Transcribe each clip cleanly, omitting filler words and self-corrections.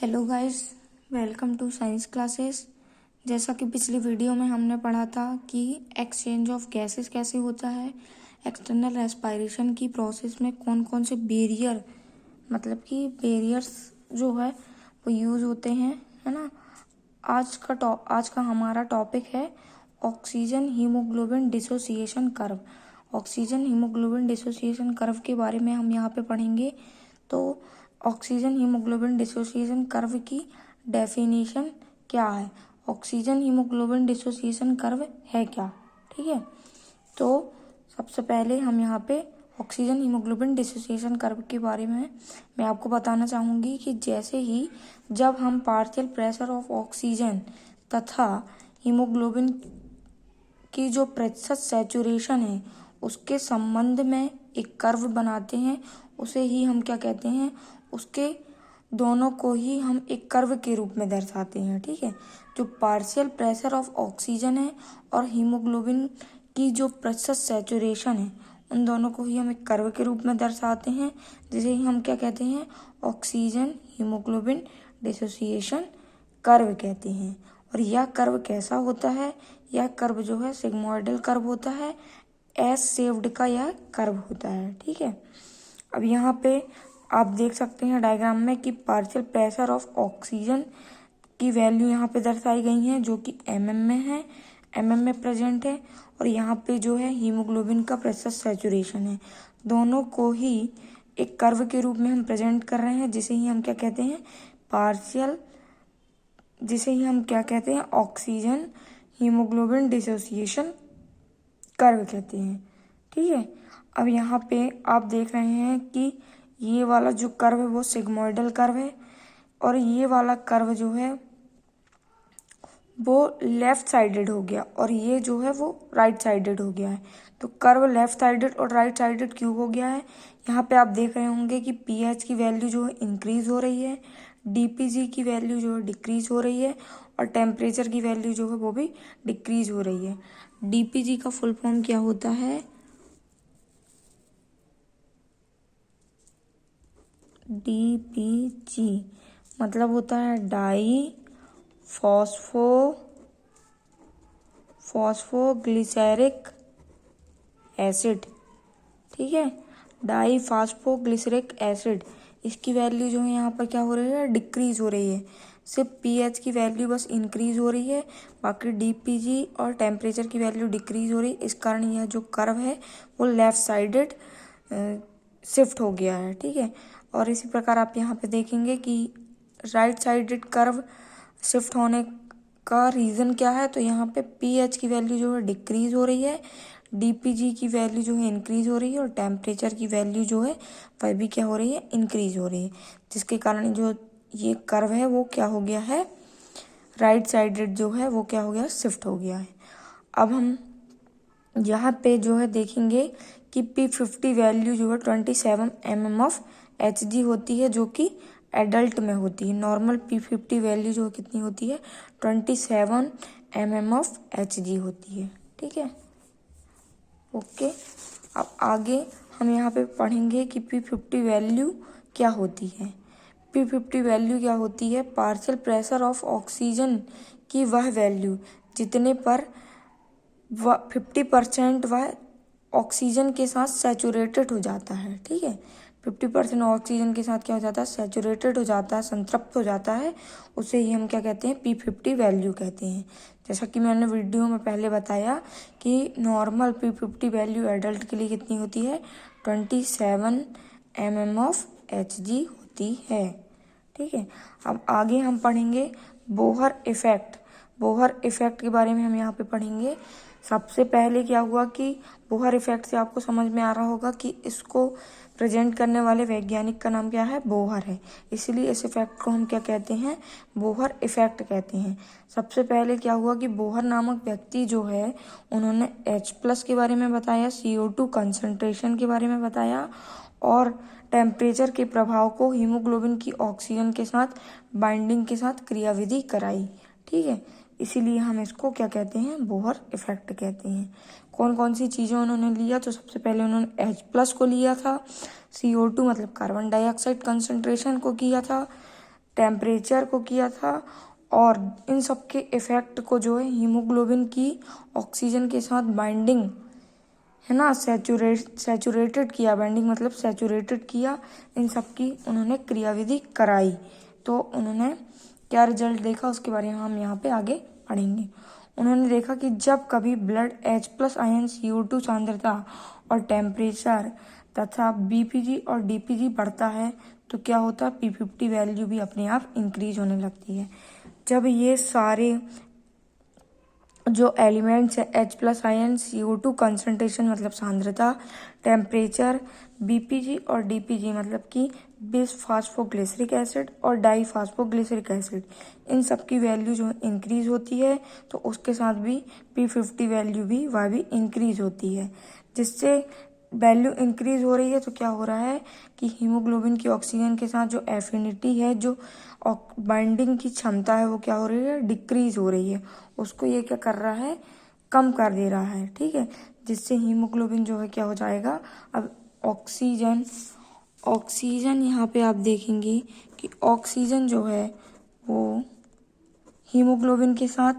Hello guys, welcome to science classes. जैसा कि पिछली वीडियो में हमने पढ़ा था कि एक्सचेंज ऑफ गैसेस कैसे होता है, एक्सटर्नल रेस्पिरेशन की प्रोसेस में कौन कौन से बैरियर मतलब कि बैरियर्स जो है वो यूज़ होते हैं, है ना। आज का हमारा टॉपिक है oxygen haemoglobin dissociation curve. Oxygen haemoglobin dissociation curve के बारे में हम यहाँ पे पढ़ेंगे। तो ऑक्सीजन हीमोग्लोबिन डिसोसिएशन कर्व की डेफिनेशन क्या है, ऑक्सीजन हीमोग्लोबिन डिसोसिएशन कर्व है क्या, ठीक है। तो सबसे पहले हम यहाँ पे ऑक्सीजन हीमोग्लोबिन डिसोसिएशन कर्व के बारे में मैं आपको बताना चाहूँगी कि जैसे ही जब हम पार्शियल प्रेशर ऑफ ऑक्सीजन तथा हीमोग्लोबिन की जो प्रतिशत सैचुरेशन है उसके संबंध में एक कर्व बनाते हैं, उसे ही हम क्या कहते हैं, उसके दोनों को ही हम एक कर्व के रूप में दर्शाते हैं, ठीक है। जो पार्शियल प्रेशर ऑफ ऑक्सीजन है और हीमोग्लोबिन की जो प्रतिशत सैचुरेशन है उन दोनों को ही हम एक कर्व के रूप में दर्शाते हैं, जिसे ही हम क्या कहते हैं, ऑक्सीजन हीमोग्लोबिन डिसोसिएशन कर्व कहते हैं। और यह कर्व कैसा होता है, यह कर्व जो है सिग्मोइडल कर्व होता है, एस शेप्ड का यह कर्व होता है, ठीक है। अब यहाँ पे आप देख सकते हैं डायग्राम में कि पार्शियल प्रेशर ऑफ ऑक्सीजन की वैल्यू यहाँ पे दर्शाई गई है जो कि mm में है, mm में प्रेजेंट है। और यहाँ पे जो है हीमोग्लोबिन का प्रतिशत सैचुरेशन है, दोनों को ही एक कर्व के रूप में हम प्रेजेंट कर रहे हैं, जिसे ही हम क्या कहते हैं, ऑक्सीजन हीमोग्लोबिन डिसोसिएशन कर्व कहते हैं, ठीक है। अब यहाँ पे आप देख रहे हैं कि ये वाला जो कर्व है वो सिग्मोइडल कर्व है और ये वाला कर्व जो है वो लेफ्ट साइडेड हो गया और ये जो है वो राइट साइडेड हो गया है। तो कर्व लेफ्ट साइडेड और राइट साइडेड क्यों हो गया है, यहाँ पे आप देख रहे होंगे कि पीएच की वैल्यू जो है इंक्रीज हो रही है, डीपीजी की वैल्यू जो है डिक्रीज हो रही है और टेम्परेचर की वैल्यू जो है वो भी डिक्रीज हो रही है। डीपीजी का फुल फॉर्म क्या होता है, डीपीजी मतलब होता है डाई फॉस्फोग्लिसरिक एसिड, ठीक है, डाई फॉस्फोग्लिसरिक एसिड। इसकी वैल्यू जो है यहाँ पर क्या हो रही है, डिक्रीज हो रही है। सिर्फ पीएच की वैल्यू बस इंक्रीज हो रही है, बाकी डीपीजी और टेम्परेचर की वैल्यू डिक्रीज हो रही है। इस कारण यह जो कर्व है वो लेफ्ट साइडेड शिफ्ट हो गया है, ठीक है। और इसी प्रकार आप यहाँ पे देखेंगे कि राइट साइडेड कर्व शिफ्ट होने का रीज़न क्या है, तो यहाँ पे पीएच की वैल्यू जो है डिक्रीज हो रही है, डीपीजी की वैल्यू जो है इंक्रीज हो रही है और टेम्परेचर की वैल्यू जो है वह भी क्या हो रही है, इंक्रीज हो रही है, जिसके कारण जो ये कर्व है वो क्या हो गया है, राइट साइडेड जो है वो क्या हो गया, शिफ्ट हो गया है। अब हम यहाँ पे जो है देखेंगे कि P50 वैल्यू जो है 27 mm ऑफ Hg होती है, जो कि एडल्ट में होती है। नॉर्मल P50 वैल्यू जो कितनी होती है, 27 mm ऑफ Hg होती है, ठीक है, ओके। अब आगे हम यहाँ पे पढ़ेंगे कि P50 वैल्यू क्या होती है। P50 वैल्यू क्या होती है, पार्शियल प्रेशर ऑफ ऑक्सीजन की वह वैल्यू जितने पर 50% वह ऑक्सीजन के साथ सैचुरेटेड हो जाता है, ठीक है। 50% ऑक्सीजन के साथ क्या हो जाता है, सैचुरेटेड हो जाता है, संतृप्त हो जाता है, उसे ही हम क्या कहते हैं, P50 वैल्यू कहते हैं। जैसा कि मैंने वीडियो में पहले बताया कि नॉर्मल P50 वैल्यू एडल्ट के लिए कितनी होती है, 27 mm ऑफ Hg होती है, ठीक है। अब आगे हम पढ़ेंगे बोहर इफेक्ट। बोहर इफेक्ट के बारे में हम यहाँ पे पढ़ेंगे। सबसे पहले क्या हुआ कि बोहर इफेक्ट से आपको समझ में आ रहा होगा कि इसको प्रेजेंट करने वाले वैज्ञानिक का नाम क्या है, बोहर है, इसलिए इस इफेक्ट को हम क्या कहते हैं, बोहर इफेक्ट कहते हैं। सबसे पहले क्या हुआ कि बोहर नामक व्यक्ति जो है उन्होंने H+ के बारे में बताया, CO2 कंसंट्रेशन के बारे में बताया और टेम्परेचर के प्रभाव को हीमोग्लोबिन की ऑक्सीजन के साथ बाइंडिंग के साथ क्रियाविधि कराई, ठीक है, इसीलिए हम इसको क्या कहते हैं, बोहर इफेक्ट कहते हैं। कौन कौन सी चीज़ें उन्होंने लिया, तो सबसे पहले उन्होंने H+ को लिया था, CO2 मतलब कार्बन डाइऑक्साइड कंसंट्रेशन को किया था, टेम्परेचर को किया था, और इन सब के इफेक्ट को जो है हीमोग्लोबिन की ऑक्सीजन के साथ बाइंडिंग है ना, सैचुरेटेड किया। बाइंडिंग मतलब सैचुरेटेड किया। इन सब की उन्होंने क्रियाविधि कराई। तो उन्होंने क्या रिजल्ट देखा उसके बारे में हम यहाँ पे आगे पढ़ेंगे। उन्होंने देखा कि जब कभी ब्लड H+ आयन CO2 सांद्रता और टेम्परेचर तथा BPG और DPG बढ़ता है तो क्या होता है, P50 वैल्यू भी अपने आप इंक्रीज होने लगती है। जब ये सारे जो एलिमेंट्स है H+ आयन, CO2 कंसंट्रेशन मतलब सांद्रता, टेम्परेचर, BPG और DPG मतलब कि बिस फास्फोग्लिसरिक एसिड और डाई फास्फोग्लिसरिक एसिड, इन सब की वैल्यू जो इंक्रीज होती है तो उसके साथ भी P50 वैल्यू भी वह भी इंक्रीज होती है। जिससे वैल्यू इंक्रीज हो रही है तो क्या हो रहा है कि हीमोग्लोबिन की ऑक्सीजन के साथ जो एफिनिटी है, जो बाइंडिंग की क्षमता है, वो क्या हो रही है, डिक्रीज हो रही है। उसको ये क्या कर रहा है, कम कर दे रहा है। ठीक है, जिससे हीमोग्लोबिन जो है क्या हो जाएगा, अब ऑक्सीजन यहाँ पे आप देखेंगे कि ऑक्सीजन जो है वो हीमोग्लोबिन के साथ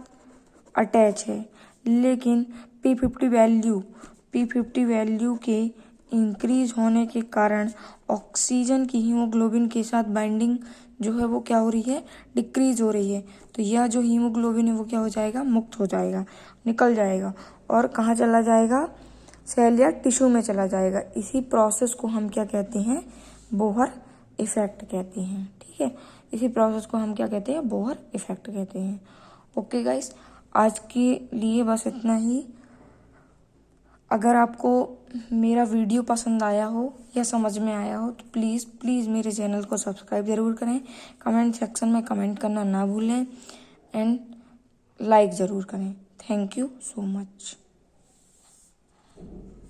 अटैच है, लेकिन P50 वैल्यू के इंक्रीज होने के कारण ऑक्सीजन की हीमोग्लोबिन के साथ बाइंडिंग जो है वो क्या हो रही है, डिक्रीज हो रही है। तो यह जो हीमोग्लोबिन है वो क्या हो जाएगा, मुक्त हो जाएगा, निकल जाएगा और कहाँ चला जाएगा, सेल या टिश्यू में चला जाएगा। इसी प्रोसेस को हम क्या कहते हैं, बोहर इफेक्ट कहते हैं। ठीक है, इसी प्रोसेस को हम क्या कहते हैं, बोहर इफेक्ट कहते हैं। ओके गाइस, आज के लिए बस इतना ही। अगर आपको मेरा वीडियो पसंद आया हो या समझ में आया हो तो प्लीज़ मेरे चैनल को सब्सक्राइब ज़रूर करें, कमेंट सेक्शन में कमेंट करना ना भूलें एंड लाइक ज़रूर करें। Thank you so much.